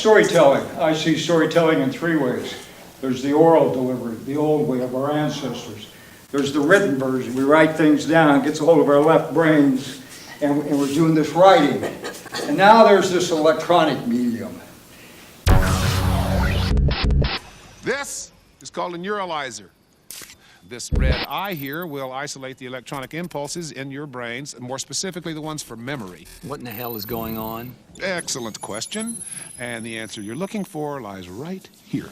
Storytelling. I see storytelling in three ways. There's the oral delivery, the old way of our ancestors. There's the written version. We write things down, gets a hold of our left brains, and we're doing this writing. And now there's this electronic medium. This is called a neuralizer. This red eye here will isolate the electronic impulses in your brains, more specifically the ones for memory. What in the hell is going on? Excellent question. And the answer you're looking for lies right here.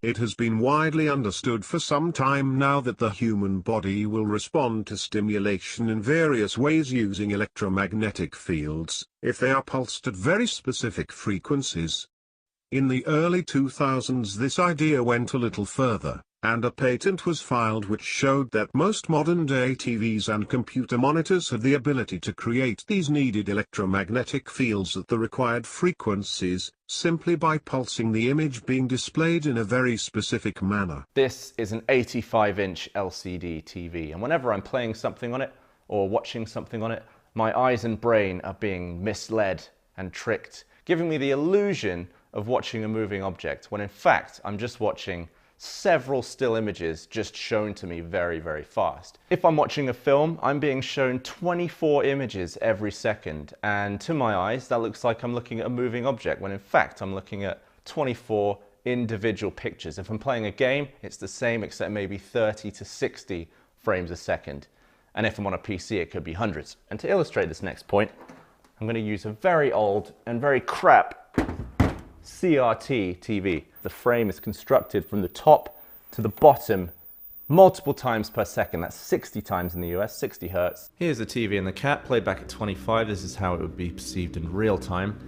It has been widely understood for some time now that the human body will respond to stimulation in various ways using electromagnetic fields, if they are pulsed at very specific frequencies. In the early 2000s this idea went a little further, and a patent was filed which showed that most modern-day TVs and computer monitors have the ability to create these needed electromagnetic fields at the required frequencies, simply by pulsing the image being displayed in a very specific manner. This is an 85-inch LCD TV, and whenever I'm playing something on it, or watching something on it, my eyes and brain are being misled and tricked, giving me the illusion of watching a moving object, when in fact I'm just watching several still images just shown to me very, very fast. If I'm watching a film, I'm being shown 24 images every second, and to my eyes that looks like I'm looking at a moving object, when in fact I'm looking at 24 individual pictures. If I'm playing a game, it's the same except maybe 30 to 60 frames a second. And if I'm on a PC, it could be hundreds. And to illustrate this next point, I'm going to use a very old and very crap CRT TV. The frame is constructed from the top to the bottom multiple times per second. That's 60 times in the US, 60 hertz. Here's the TV in the cat, played back at 25. This is how it would be perceived in real time.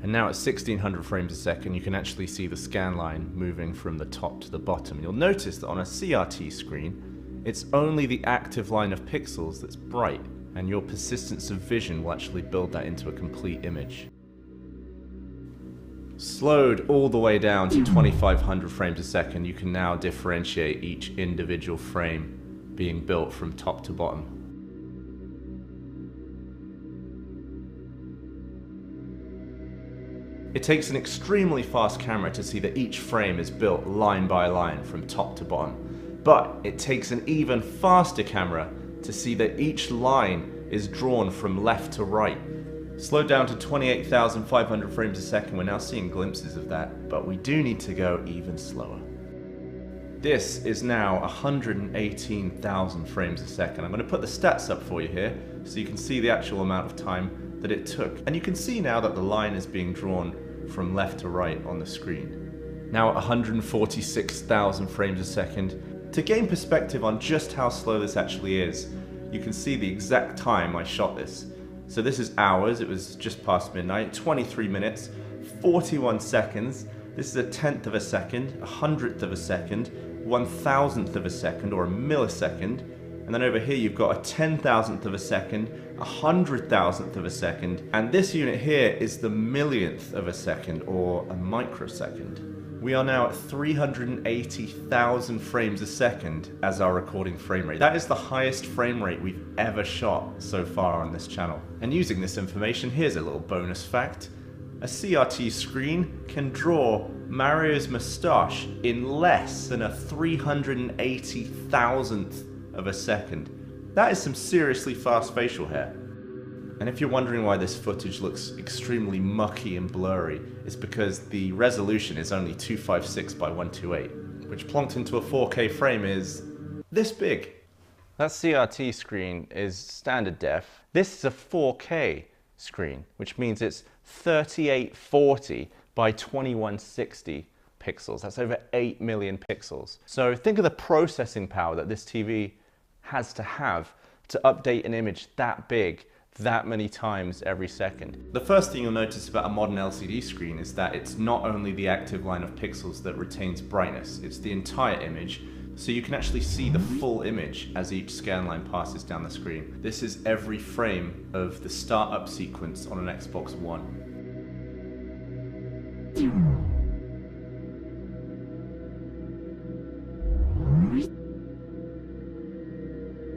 And now at 1600 frames a second, you can actually see the scan line moving from the top to the bottom. You'll notice that on a CRT screen, it's only the active line of pixels that's bright, and your persistence of vision will actually build that into a complete image. Slowed all the way down to 2500 frames a second, you can now differentiate each individual frame being built from top to bottom. It takes an extremely fast camera to see that each frame is built line by line from top to bottom, but it takes an even faster camera to see that each line is drawn from left to right. Slowed down to 28,500 frames a second, we're now seeing glimpses of that, but we do need to go even slower. This is now 118,000 frames a second. I'm going to put the stats up for you here, so you can see the actual amount of time that it took. And you can see now that the line is being drawn from left to right on the screen. Now at 146,000 frames a second. To gain perspective on just how slow this actually is, you can see the exact time I shot this. So this is hours, it was just past midnight, 23 minutes, 41 seconds. This is a tenth of a second, a hundredth of a second, 1,000th of a second, or a millisecond. And then over here you've got a 10,000th of a second, a 100,000th of a second. And this unit here is the millionth of a second, or a microsecond. We are now at 380,000 frames a second as our recording frame rate. That is the highest frame rate we've ever shot so far on this channel. And using this information, here's a little bonus fact. A CRT screen can draw Mario's moustache in less than a 380,000th of a second. That is some seriously fast facial hair. And if you're wondering why this footage looks extremely mucky and blurry, it's because the resolution is only 256 by 128, which plonked into a 4K frame is this big. That CRT screen is standard def. This is a 4K screen, which means it's 3840 by 2160 pixels. That's over 8 million pixels. So think of the processing power that this TV has to have to update an image that big that many times every second. The first thing you'll notice about a modern LCD screen is that it's not only the active line of pixels that retains brightness, it's the entire image, so you can actually see the full image as each scan line passes down the screen. This is every frame of the startup sequence on an Xbox One.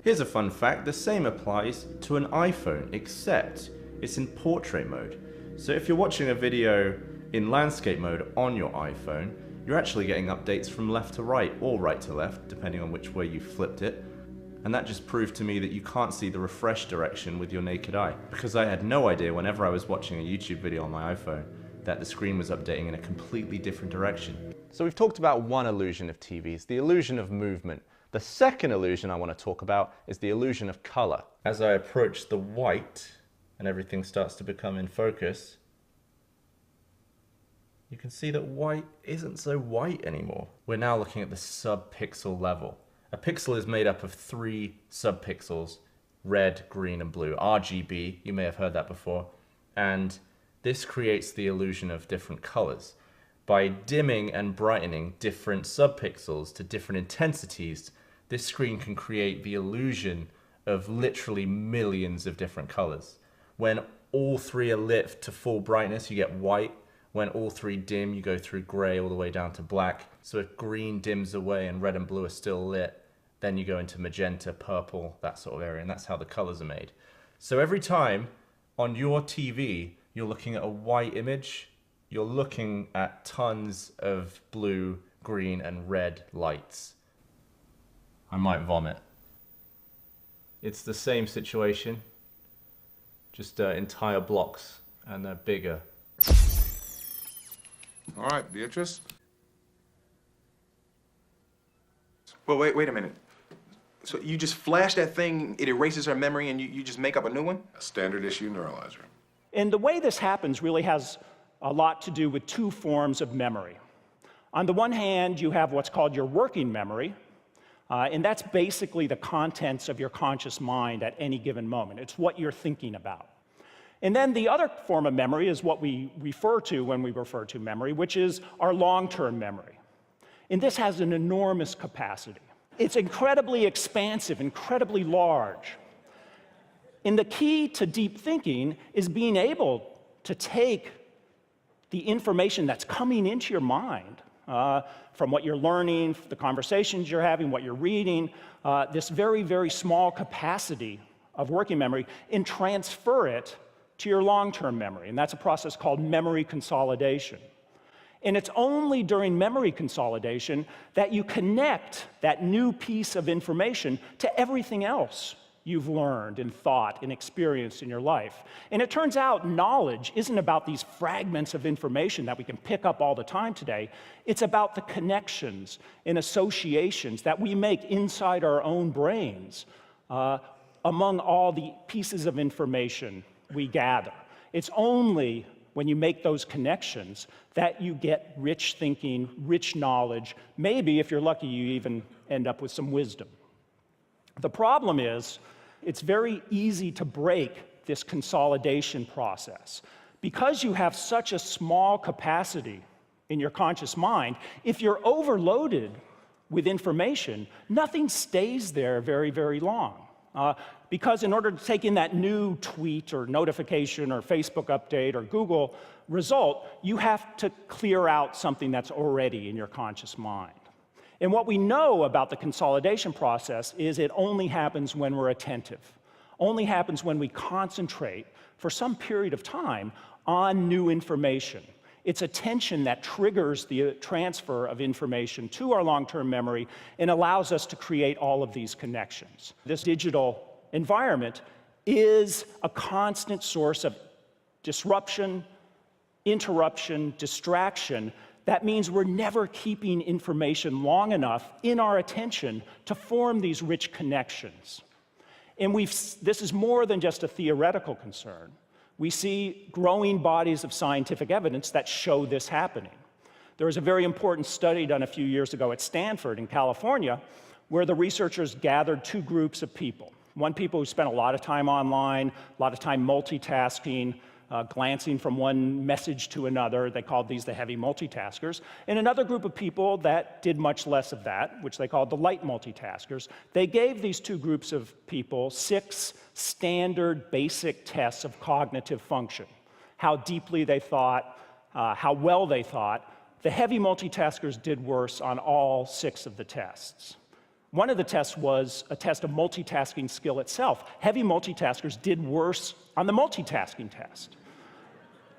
Here's a fun fact, the same applies to an iPhone, except it's in portrait mode. So if you're watching a video in landscape mode on your iPhone, you're actually getting updates from left to right, or right to left, depending on which way you flipped it. And that just proved to me that you can't see the refresh direction with your naked eye, because I had no idea whenever I was watching a YouTube video on my iPhone that the screen was updating in a completely different direction. So we've talked about one illusion of TVs, the illusion of movement. The second illusion I want to talk about is the illusion of color. As I approach the white and everything starts to become in focus, you can see that white isn't so white anymore. We're now looking at the sub-pixel level. A pixel is made up of 3 sub-pixels, red, green, and blue, RGB, you may have heard that before, and this creates the illusion of different colors. By dimming and brightening different sub-pixels to different intensities, this screen can create the illusion of literally millions of different colors. When all 3 are lit to full brightness, you get white. When all 3 dim, you go through gray all the way down to black. So if green dims away and red and blue are still lit, then you go into magenta, purple, that sort of area, and that's how the colors are made. So every time on your TV, you're looking at a white image, you're looking at tons of blue, green, and red lights. I might vomit. It's the same situation, just entire blocks, and they're bigger. All right, Beatrice. Well, wait a minute. So you just flash that thing, it erases her memory, and you just make up a new one? A standard issue neuralizer. And the way this happens really has a lot to do with 2 forms of memory. On the one hand, you have what's called your working memory, and that's basically the contents of your conscious mind at any given moment. It's what you're thinking about. And then the other form of memory is what we refer to when we refer to memory, which is our long-term memory. And this has an enormous capacity. It's incredibly expansive, incredibly large. And the key to deep thinking is being able to take the information that's coming into your mind from what you're learning, the conversations you're having, what you're reading, this very, very small capacity of working memory, and transfer it to your long-term memory. And that's a process called memory consolidation. And it's only during memory consolidation that you connect that new piece of information to everything else you've learned and thought and experienced in your life. And it turns out knowledge isn't about these fragments of information that we can pick up all the time today. It's about the connections and associations that we make inside our own brains among all the pieces of information we gather. It's only when you make those connections that you get rich thinking, rich knowledge. Maybe, if you're lucky, you even end up with some wisdom. The problem is, it's very easy to break this consolidation process. Because you have such a small capacity in your conscious mind, if you're overloaded with information, nothing stays there very, very long. Because in order to take in that new tweet or notification or Facebook update or Google result, you have to clear out something that's already in your conscious mind. And what we know about the consolidation process is it only happens when we're attentive, only happens when we concentrate for some period of time on new information. It's attention that triggers the transfer of information to our long-term memory and allows us to create all of these connections. This digital environment is a constant source of disruption, interruption, distraction. That means we're never keeping information long enough in our attention to form these rich connections. And this is more than just a theoretical concern. We see growing bodies of scientific evidence that show this happening. There was a very important study done a few years ago at Stanford in California where the researchers gathered 2 groups of people. One, people who spent a lot of time online, a lot of time multitasking, glancing from one message to another. They called these the heavy multitaskers. And another group of people that did much less of that, which they called the light multitaskers. They gave these 2 groups of people 6 standard basic tests of cognitive function. How deeply they thought, how well they thought. The heavy multitaskers did worse on all 6 of the tests. One of the tests was a test of multitasking skill itself. Heavy multitaskers did worse on the multitasking test.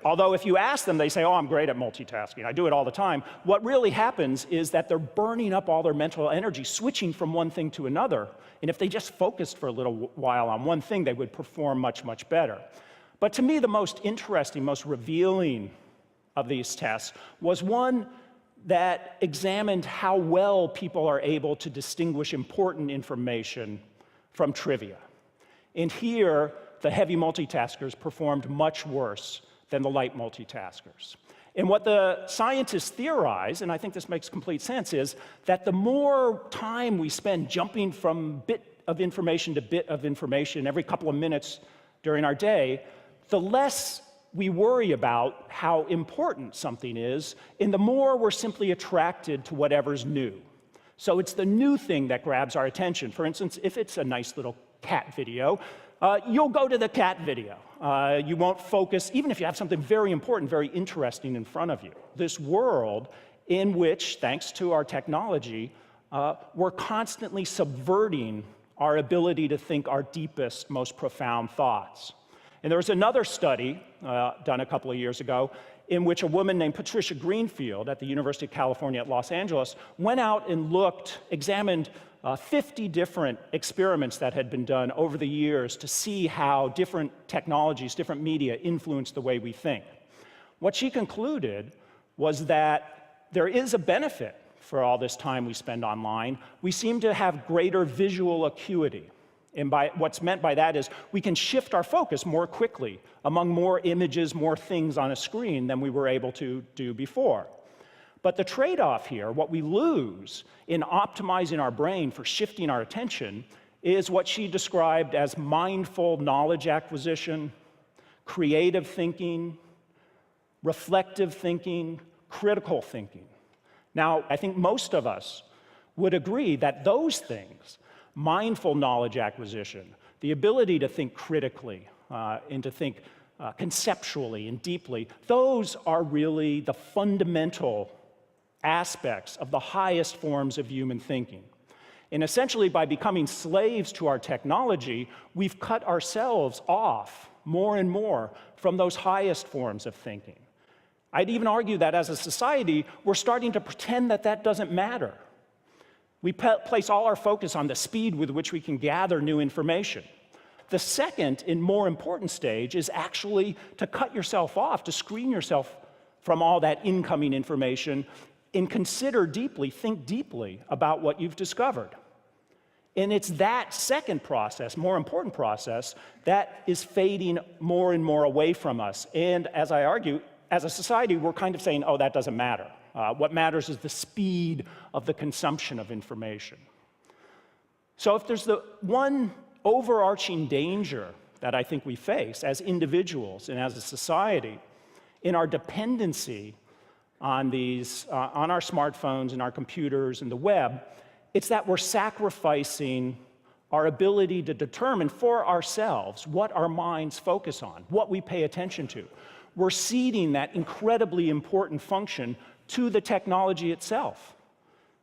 Although if you ask them, they say, oh, I'm great at multitasking. I do it all the time. What really happens is that they're burning up all their mental energy, switching from one thing to another. And if they just focused for a little while on one thing, they would perform much, much better. But to me, the most interesting, most revealing of these tests was one that examined how well people are able to distinguish important information from trivia. And here, the heavy multitaskers performed much worse than the light multitaskers. And what the scientists theorize, and I think this makes complete sense, is that the more time we spend jumping from bit of information to bit of information every couple of minutes during our day, the less we worry about how important something is, and the more we're simply attracted to whatever's new. So it's the new thing that grabs our attention. For instance, if it's a nice little cat video, you'll go to the cat video. You won't focus, even if you have something very important, very interesting in front of you. This world in which, thanks to our technology, we're constantly subverting our ability to think our deepest, most profound thoughts. And there was another study done a couple of years ago in which a woman named Patricia Greenfield at the University of California at Los Angeles went out and examined 50 different experiments that had been done over the years to see how different technologies, different media influence the way we think. What she concluded was that there is a benefit for all this time we spend online. We seem to have greater visual acuity. And what's meant by that is we can shift our focus more quickly among more images, more things on a screen than we were able to do before. But the trade-off here, what we lose in optimizing our brain for shifting our attention, is what she described as mindful knowledge acquisition, creative thinking, reflective thinking, critical thinking. Now, I think most of us would agree that those things, mindful knowledge acquisition, the ability to think critically and to think conceptually and deeply, those are really the fundamental aspects of the highest forms of human thinking. And essentially, by becoming slaves to our technology, we've cut ourselves off more and more from those highest forms of thinking. I'd even argue that as a society, we're starting to pretend that that doesn't matter. We place all our focus on the speed with which we can gather new information. The second and more important stage is actually to cut yourself off, to screen yourself from all that incoming information and consider deeply, think deeply about what you've discovered. And it's that second process, more important process, that is fading more and more away from us. And as I argue, as a society, we're kind of saying, oh, that doesn't matter. What matters is the speed of the consumption of information. So if there's the one overarching danger that I think we face as individuals and as a society in our dependency on on our smartphones and our computers and the web, it's that we're sacrificing our ability to determine for ourselves what our minds focus on, what we pay attention to. We're ceding that incredibly important function to the technology itself.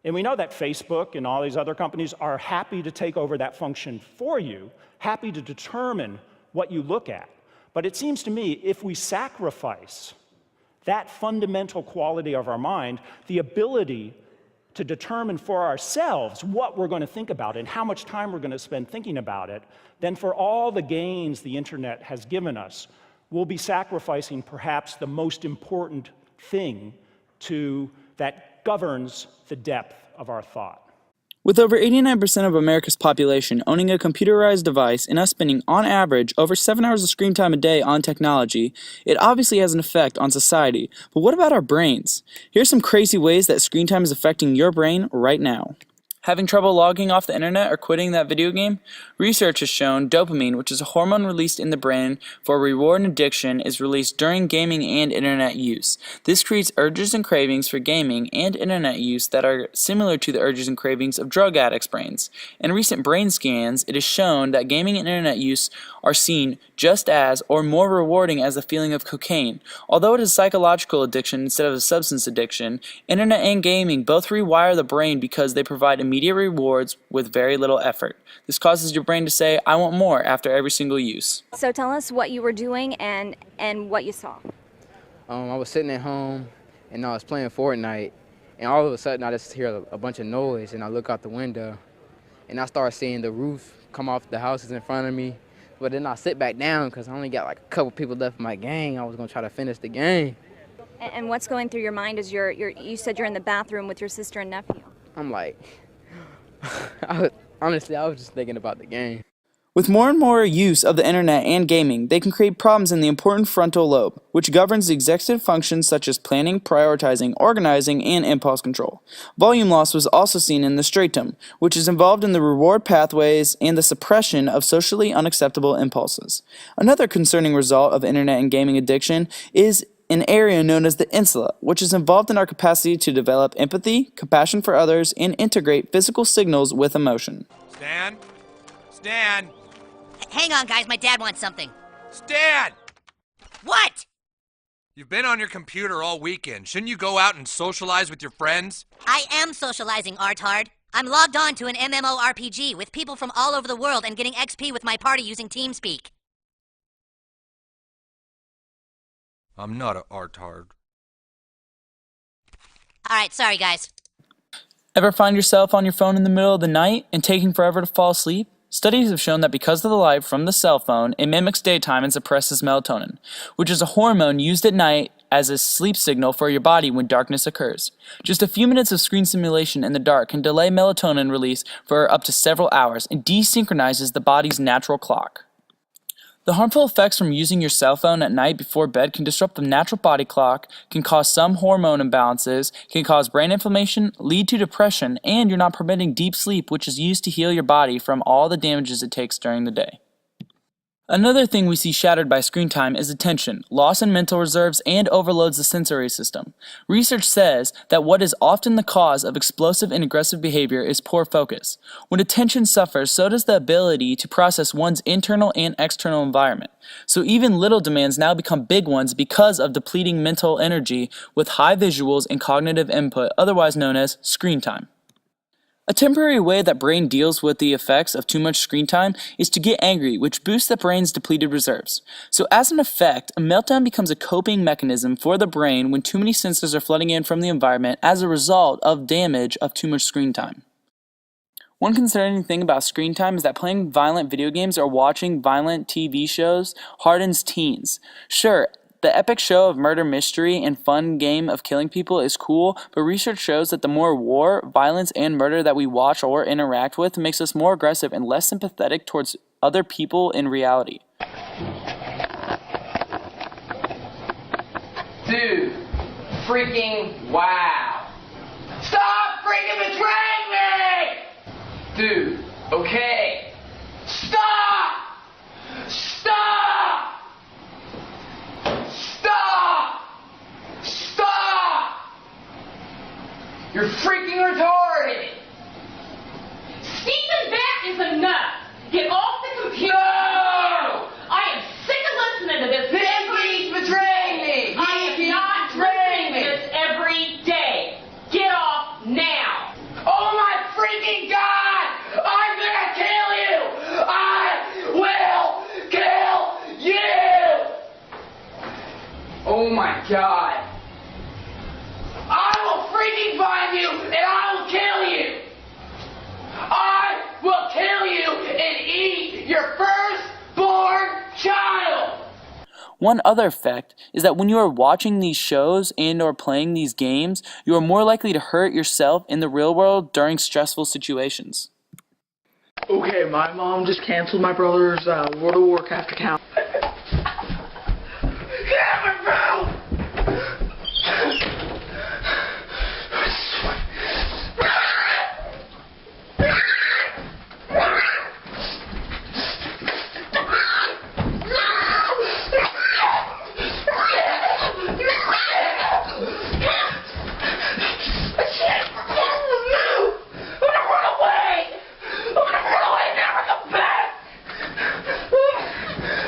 And we know that Facebook and all these other companies are happy to take over that function for you, happy to determine what you look at. But it seems to me if we sacrifice that fundamental quality of our mind, the ability to determine for ourselves what we're going to think about and how much time we're going to spend thinking about it, then for all the gains the internet has given us, we'll be sacrificing perhaps the most important thing that governs the depth of our thought. With over 89% of America's population owning a computerized device and us spending, on average, over 7 hours of screen time a day on technology, it obviously has an effect on society. But what about our brains? Here's some crazy ways that screen time is affecting your brain right now. Having trouble logging off the internet or quitting that video game? Research has shown dopamine, which is a hormone released in the brain for reward and addiction, is released during gaming and internet use. This creates urges and cravings for gaming and internet use that are similar to the urges and cravings of drug addicts' brains. In recent brain scans, it is shown that gaming and internet use are seen just as or more rewarding as the feeling of cocaine. Although it is psychological addiction instead of a substance addiction, internet and gaming both rewire the brain because they provide immediate rewards with very little effort. This causes your brain to say, I want more after every single use. So tell us what you were doing and what you saw. I was sitting at home and I was playing Fortnite, and all of a sudden I just hear a bunch of noise, and I look out the window and I start seeing the roof come off the houses in front of me. But then I sit back down because I only got like a couple people left in my gang. I was gonna try to finish the game. And what's going through your mind as you said you're in the bathroom with your sister and nephew? I'm like, honestly, I was just thinking about the game. With more and more use of the internet and gaming, they can create problems in the important frontal lobe, which governs the executive functions such as planning, prioritizing, organizing, and impulse control. Volume loss was also seen in the striatum, which is involved in the reward pathways and the suppression of socially unacceptable impulses. Another concerning result of internet and gaming addiction is an area known as the insula, which is involved in our capacity to develop empathy, compassion for others, and integrate physical signals with emotion. Stan? Stan! Hang on, guys. My dad wants something. Stan! What? You've been on your computer all weekend. Shouldn't you go out and socialize with your friends? I am socializing, Artard. I'm logged on to an MMORPG with people from all over the world and getting XP with my party using TeamSpeak. I'm not a artard. Alright, sorry, guys. Ever find yourself on your phone in the middle of the night and taking forever to fall asleep? Studies have shown that because of the light from the cell phone, it mimics daytime and suppresses melatonin, which is a hormone used at night as a sleep signal for your body when darkness occurs. Just a few minutes of screen simulation in the dark can delay melatonin release for up to several hours and desynchronizes the body's natural clock. The harmful effects from using your cell phone at night before bed can disrupt the natural body clock, can cause some hormone imbalances, can cause brain inflammation, lead to depression, and you're not permitting deep sleep, which is used to heal your body from all the damages it takes during the day. Another thing we see shattered by screen time is attention, loss in mental reserves, and overloads the sensory system. Research says that what is often the cause of explosive and aggressive behavior is poor focus. When attention suffers, so does the ability to process one's internal and external environment. So even little demands now become big ones because of depleting mental energy with high visuals and cognitive input, otherwise known as screen time. A temporary way that brain deals with the effects of too much screen time is to get angry, which boosts the brain's depleted reserves. So as an effect, a meltdown becomes a coping mechanism for the brain when too many senses are flooding in from the environment as a result of damage of too much screen time. One concerning thing about screen time is that playing violent video games or watching violent TV shows hardens teens. Sure, the epic show of murder mystery and fun game of killing people is cool, but research shows that the more war, violence, and murder that we watch or interact with makes us more aggressive and less sympathetic towards other people in reality. Dude, freaking wow. Stop freaking betraying me! Dude, okay. Stop! Stop! Stop! Stop! You're freaking retarded! Even that is enough! Get off the computer! No! I am sick of listening to this. He's betraying me! I am not listening to this every day. Get off now! Oh my freaking God! I'm gonna kill you! I will kill you! Oh my God! I will freaking find you and I will kill you! I will kill you and eat your firstborn child! One other effect is that when you are watching these shows and or playing these games, you are more likely to hurt yourself in the real world during stressful situations. Okay, my mom just canceled my brother's World of Warcraft account. Never, bro!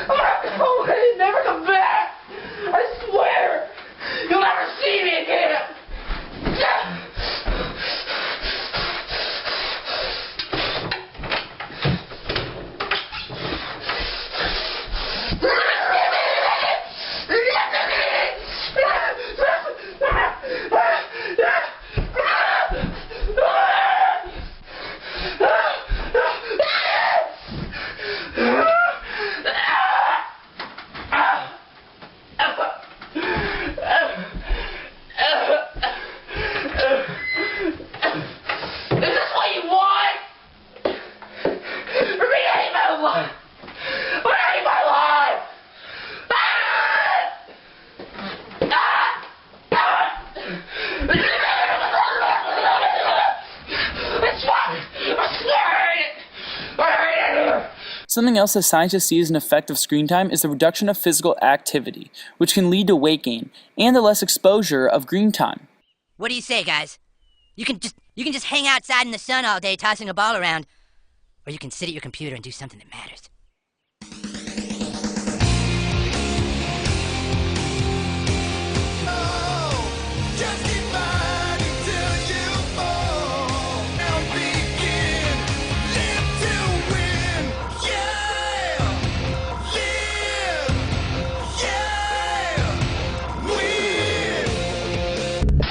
I'm gonna Something else that scientists see as an effect of screen time is the reduction of physical activity, which can lead to weight gain, and the less exposure of green time. What do you say, guys? You can just hang outside in the sun all day tossing a ball around, or you can sit at your computer and do something that matters.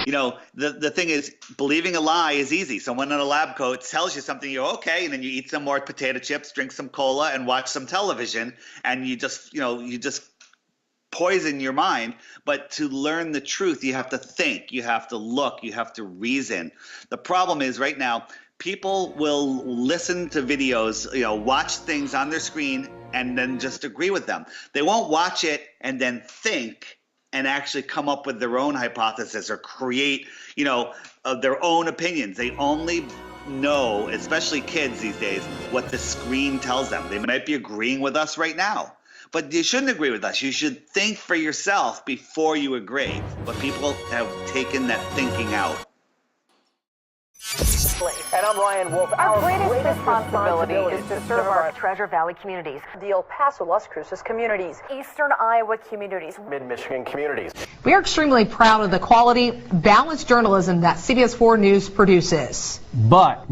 You know, the thing is, believing a lie is easy. Someone in a lab coat tells you something, you're okay, and then you eat some more potato chips, drink some cola, and watch some television, and you just poison your mind. But to learn the truth, you have to think, you have to look, you have to reason. The problem is right now, people will listen to videos, watch things on their screen and then just agree with them. They won't watch it and then think and actually come up with their own hypothesis or create, their own opinions. They only know, especially kids these days, what the screen tells them. They might be agreeing with us right now, but you shouldn't agree with us. You should think for yourself before you agree. But people have taken that thinking out. And I'm Ryan Wolf. Our greatest responsibility is to serve our Treasure Valley communities, the El Paso, Las Cruces communities, Eastern Iowa communities, Mid-Michigan communities. We are extremely proud of the quality, balanced journalism that CBS 4 News produces. But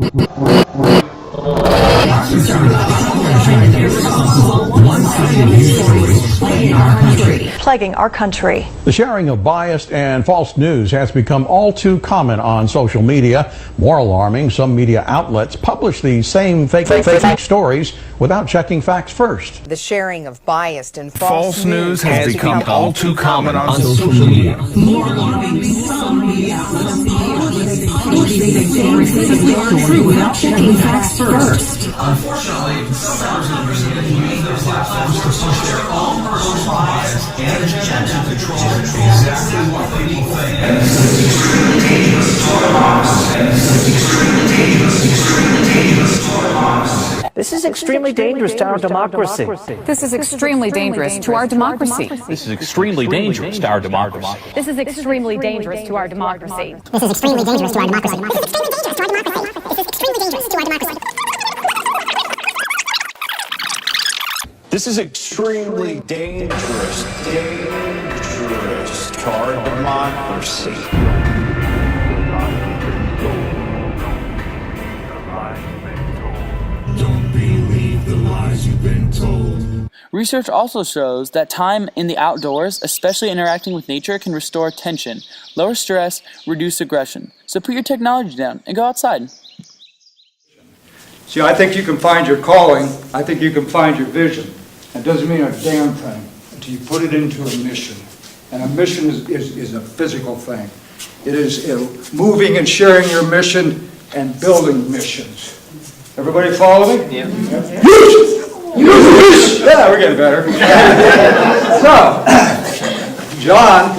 plaguing our country. The sharing of biased and false news has become all too common on social media. More alarming, some media outlets publish these same fake stories without checking facts first. The sharing of biased and false news has become all too common on social media. More alarming, some media outlets publish these stories without checking facts first. Unfortunately, some members of the community use their platforms to push their own personal bias and agenda to control exactly what people think. This is extremely dangerous to our democracy. This is extremely dangerous to our democracy. This is extremely dangerous to our democracy. This is extremely dangerous to our democracy. This is extremely dangerous to our democracy. This is extremely dangerous to our democracy. This is extremely dangerous to our democracy. This is extremely dangerous to our democracy. This is extremely dangerous to our democracy. Don't believe the lies you've been told. Research also shows that time in the outdoors, especially interacting with nature, can restore attention, lower stress, reduce aggression. So put your technology down and go outside. See, I think you can find your calling. I think you can find your vision. It doesn't mean a damn thing until you put it into a mission. And a mission is a physical thing. It is moving and sharing your mission and building missions. Everybody follow me? Yeah. Yeah, we're getting better. So, John,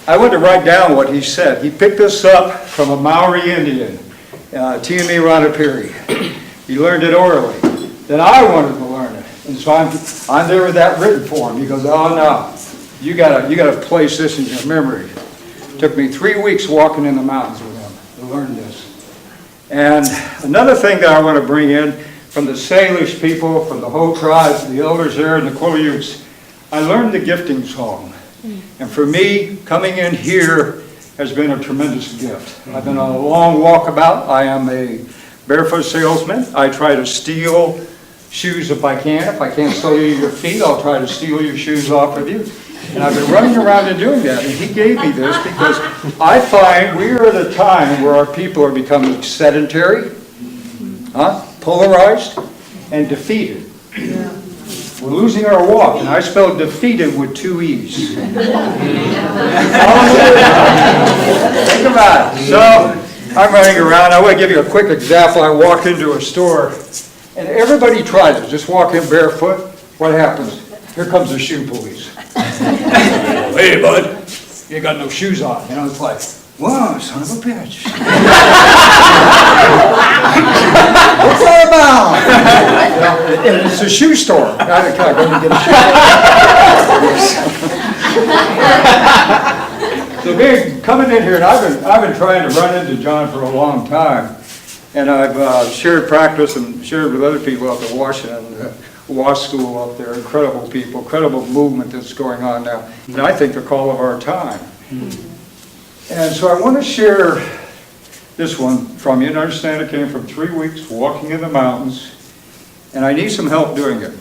I went to write down what he said. He picked this up from a Maori Indian, Tiami Ranapiri. He learned it orally. Then I wanted to learn it. And so I'm there with that written form. He goes, oh no, you gotta place this in your memory. It took me 3 weeks walking in the mountains with him to learn this. And another thing that I want to bring in from the Salish people, from the whole tribes, the elders there and the Quileutes, I learned the gifting song. And for me, coming in here has been a tremendous gift. I've been on a long walkabout. I am a barefoot salesman. I try to steal shoes if I can. If I can't steal your feet, I'll try to steal your shoes off of you. And I've been running around and doing that. And he gave me this because I find we are at a time where our people are becoming sedentary, polarized, and defeated. We're losing our walk, and I spelled defeated with 2 E's. Think about it. So I'm running around. I want to give you a quick example. I walked into a store, and everybody tries it. Just walk in barefoot. What happens? Here comes the shoe police. Hey, bud, you got no shoes on. You know, it's like, Whoa, son of a bitch. What's that about? And it's a shoe store. I gotta go and get a shoe. So being coming in here, and I've been trying to run into John for a long time, and I've shared practice and shared with other people up at Washington, WASH school up there, incredible people, incredible movement that's going on now, and I think the call of our time. And so I want to share this one from you, and understand it came from 3 weeks walking in the mountains, and I need some help doing it.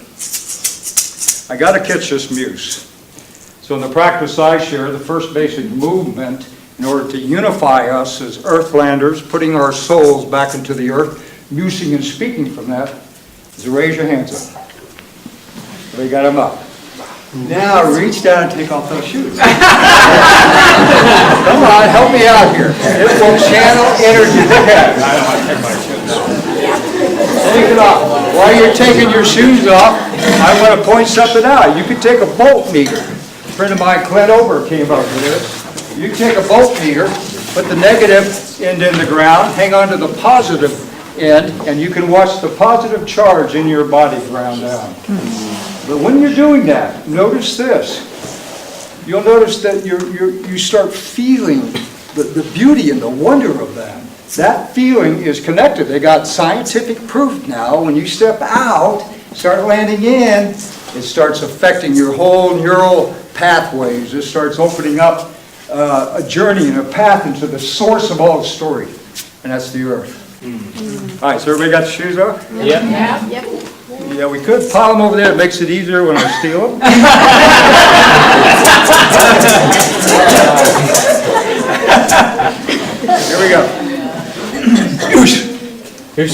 I got to catch this muse. So in the practice I share, the first basic movement in order to unify us as earthlanders, putting our souls back into the earth, musing and speaking from that, is to raise your hands up. We got them up. Now reach down and take off those shoes. Come on, help me out here. It will channel energy. I don't want to take my shoes off. Take it off. While you're taking your shoes off, I want to point something out. You could take a volt meter. A friend of mine, Clint Ober, came up with this. You can take a volt meter, put the negative end in the ground, hang on to the positive end, and you can watch the positive charge in your body ground down. But when you're doing that, notice this. You'll notice that you start feeling the beauty and the wonder of that. That feeling is connected. They got scientific proof now. When you step out, start landing in, it starts affecting your whole neural pathways. It starts opening up a journey and a path into the source of all story, and that's the earth. All right, so everybody got the shoes off? Yep. Yep. Yeah, we could pile them over there. It makes it easier when I steal them. Here we go.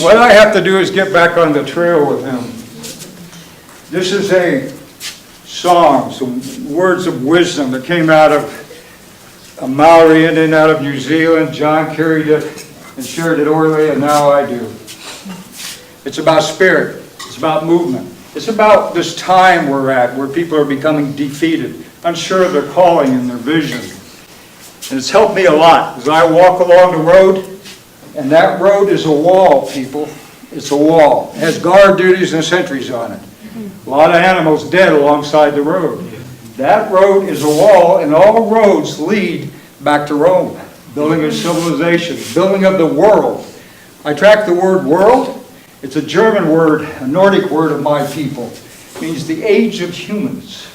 What I have to do is get back on the trail with him. This is a song, some words of wisdom that came out of a Maori Indian out of New Zealand. John carried it and shared it orally, and now I do. It's about spirit. It's about movement. It's about this time we're at where people are becoming defeated, unsure of their calling and their vision. And it's helped me a lot as I walk along the road, and that road is a wall, people. It's a wall. It has guard duties and sentries on it. A lot of animals dead alongside the road. That road is a wall, and all roads lead back to Rome. Building of civilization, building of the world. I track the word world. It's a German word, a Nordic word of my people. It means the age of humans,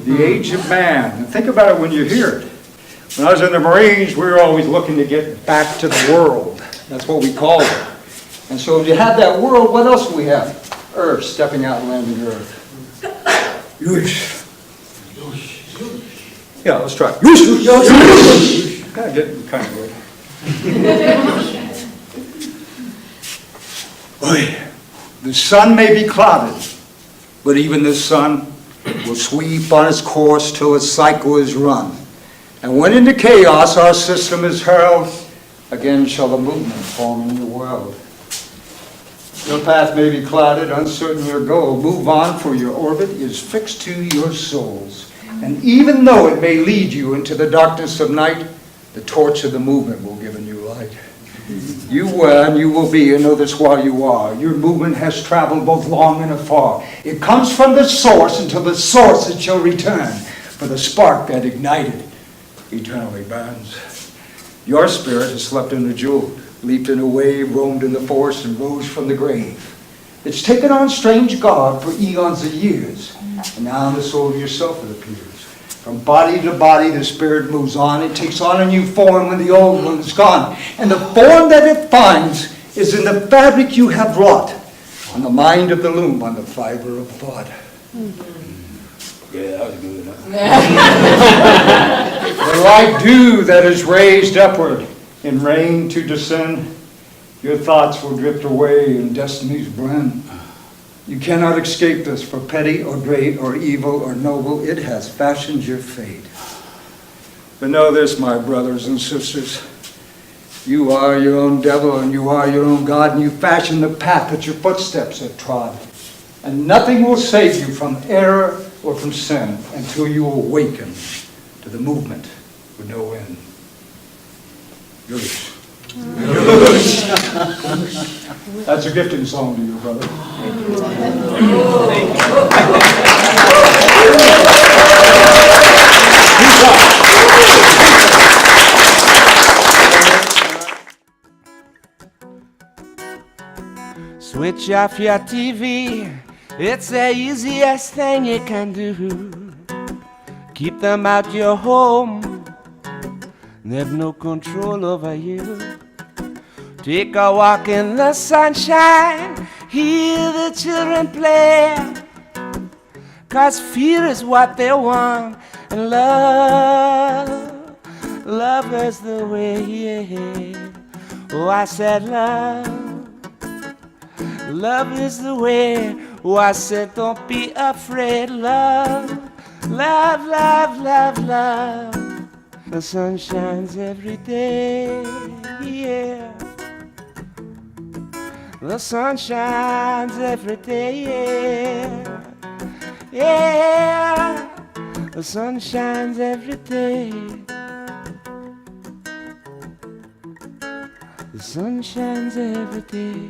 the age of man. And think about it when you hear it. When I was in the Marines, we were always looking to get back to the world. That's what we called it. And so if you have that world, what else do we have? Earth, stepping out and landing Earth. Yush. Yeah, let's try it. Yush. Getting kind of good. The sun may be clouded, but even the sun will sweep on its course till its cycle is run. And when into chaos our system is hurled, again shall the movement form in your world. Your path may be clouded, uncertain your goal. Move on, for your orbit is fixed to your souls. And even though it may lead you into the darkness of night, the torch of the movement will give a new light. You were and you will be, and know this while you are. Your movement has traveled both long and afar. It comes from the source, and to the source it shall return. For the spark that ignited eternally burns. Your spirit has slept in a jewel, leaped in a wave, roamed in the forest, and rose from the grave. It's taken on strange garb for eons of years, and now in the soul of yourself it appears. From body to body the spirit moves on. It takes on a new form when the old one is gone. And the form that it finds is in the fabric you have wrought, on the mind of the loom, on the fiber of thought. Yeah, that was good, huh? The light dew that is raised upward in rain to descend, your thoughts will drift away and destinies blend. You cannot escape this, for petty or great or evil or noble, it has fashioned your fate. But know this, my brothers and sisters, you are your own devil and you are your own God, and you fashion the path that your footsteps have trod. And nothing will save you from error or from sin until you awaken to the movement with no end. Yours. That's a gifting song to you, brother. Switch off your TV, it's the easiest thing you can do. Keep them out your home, they've no control over you. Take a walk in the sunshine, hear the children play, 'cause fear is what they want, and love is the way, yeah. Oh, I said love is the way. Oh, I said don't be afraid, love. The sun shines every day, yeah. The sun shines every day, yeah. Yeah, the sun shines every day. The sun shines every day.